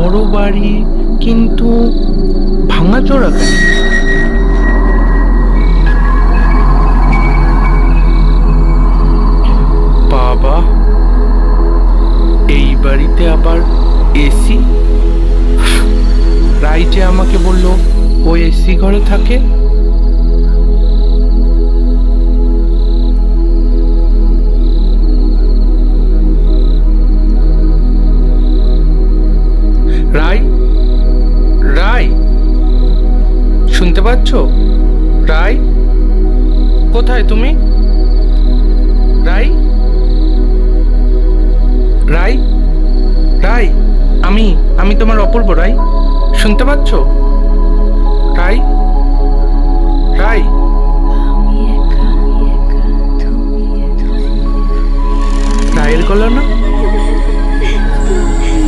বড় বাড়ি, কিন্তু ভাঙাচোরা কেন? বাবা, এই বাড়িতে আবার এসি? রাই যে আমাকে বললো ও এসি ঘরে থাকে। রাই, রাই, শুনতে পাচ্ছ? রাই, কোথায় তুমি? রাই, রাই, রাই, আমি আমি তোমার অপূর্ব। রাই, শুনতে পাচ্ছ? রাই, রাই, রায়ের গলা না?